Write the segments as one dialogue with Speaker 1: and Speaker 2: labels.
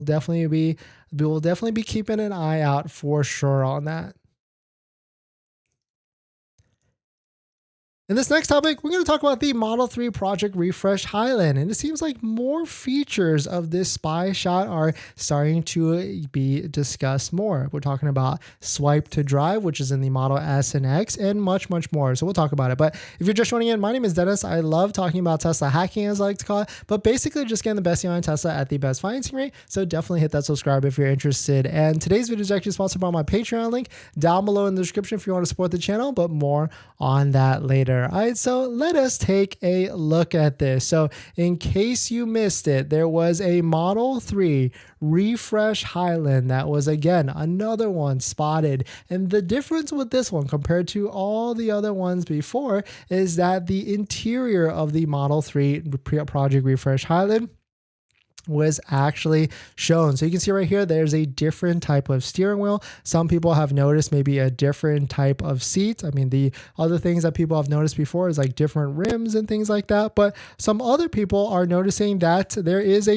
Speaker 1: we will definitely be keeping an eye out for sure on that. In this next topic, we're going to talk about the Model 3 Project Refresh Highland, and it seems like more features of this spy shot are starting to be discussed more. We're talking about swipe to drive, which is in the Model S and X, and much, much more. So we'll talk about it. But if you're just joining in, my name is Dennis. I love talking about Tesla hacking, as I like to call it, but basically just getting the best deal on Tesla at the best financing rate. So definitely hit that subscribe if you're interested. And today's video is actually sponsored by my Patreon link down below in the description if you want to support the channel, but more on that later. All right, so let us take a look at this. So in case you missed it, there was a Model 3 Refresh Highland that was, again, another one spotted. And the difference with this one compared to all the other ones before is that the interior of the Model 3 Project Refresh Highland was actually shown. So you can see right here, there's a different type of steering wheel. Some people have noticed maybe a different type of seat. I mean, the other things that people have noticed before is like different rims and things like that. But some other people are noticing that there is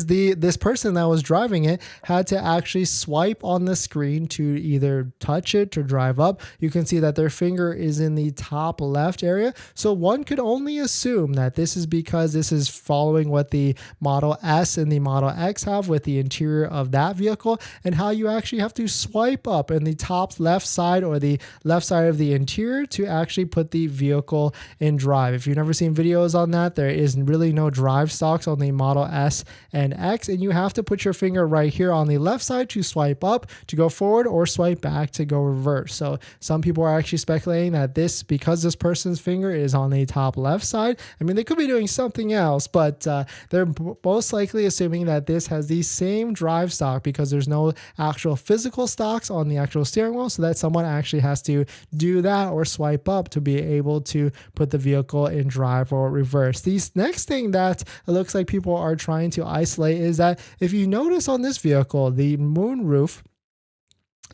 Speaker 1: this person that was driving it had to actually swipe on the screen to either touch it to drive up. You can see that their finger is in the top left area. So one could only assume that this is because this is following what the Model S and the Model X have with the interior of that vehicle, and how you actually have to swipe up in the top left side or the left side of the interior to actually put the vehicle in drive. If you've never seen videos on that, there is really no drive stocks on the Model S and X, and you have to put your finger right here on the left side to swipe up to go forward or swipe back to go reverse. So some people are actually speculating that because this person's finger is on the top left side, I mean, they could be doing something else, but they're most likely assuming that this has the same drive stock because there's no actual physical stocks on the actual steering wheel, so that someone actually has to do that or swipe up to be able to put the vehicle in drive or reverse. The next thing that it looks like people are trying to isolate is that if you notice on this vehicle, the moonroof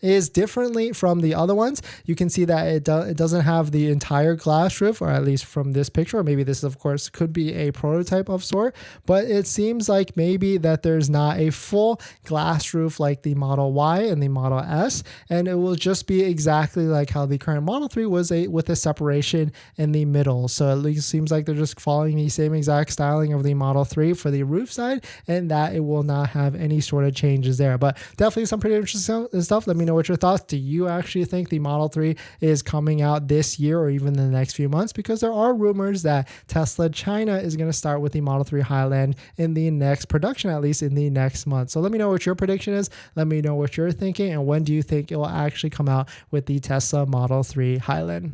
Speaker 1: is differently from the other ones. You can see that it doesn't have the entire glass roof, or at least from this picture, or maybe this of course could be a prototype of sort, but it seems like maybe that there's not a full glass roof like the Model Y and the Model S, and it will just be exactly like how the current Model 3 was with a separation in the middle. So at least seems like they're just following the same exact styling of the Model 3 for the roof side, and that it will not have any sort of changes there. But definitely some pretty interesting stuff. Let me know what your thoughts. Do you actually think the Model 3 is coming out this year or even in the next few months? Because there are rumors that Tesla China is going to start with the Model 3 Highland in the next production, at least in the next month. So let me know what your prediction is. Let me know what you're thinking, and when do you think it will actually come out with the Tesla Model 3 Highland?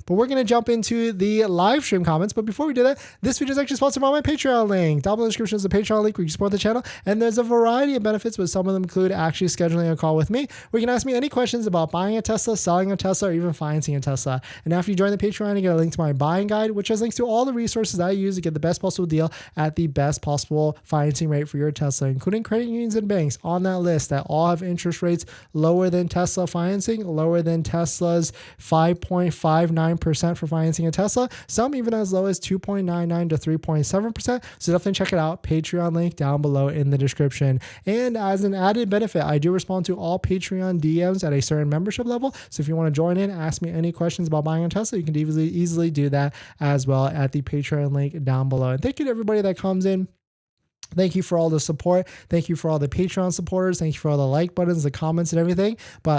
Speaker 1: But we're going to jump into the live stream comments. But before we do that, this video is actually sponsored by my Patreon link. Down below in the description is the Patreon link where you can support the channel. And there's a variety of benefits, but some of them include actually scheduling a call with me, where you can ask me any questions about buying a Tesla, selling a Tesla, or even financing a Tesla. And after you join the Patreon, you get a link to my buying guide, which has links to all the resources I use to get the best possible deal at the best possible financing rate for your Tesla, including credit unions and banks on that list that all have interest rates lower than Tesla financing, lower than Tesla's 5.59% for financing a Tesla, some even as low as 2.99 to 3.7%. So definitely check it out. Patreon link down below in the description. And as an added benefit, I do respond to all Patreon DMs at a certain membership level. So if you want to join in, ask me any questions about buying a Tesla, you can easily do that as well at the Patreon link down below. And thank you to everybody that comes in. Thank you for all the support. Thank you for all the Patreon supporters. Thank you for all the like buttons, the comments, and everything. But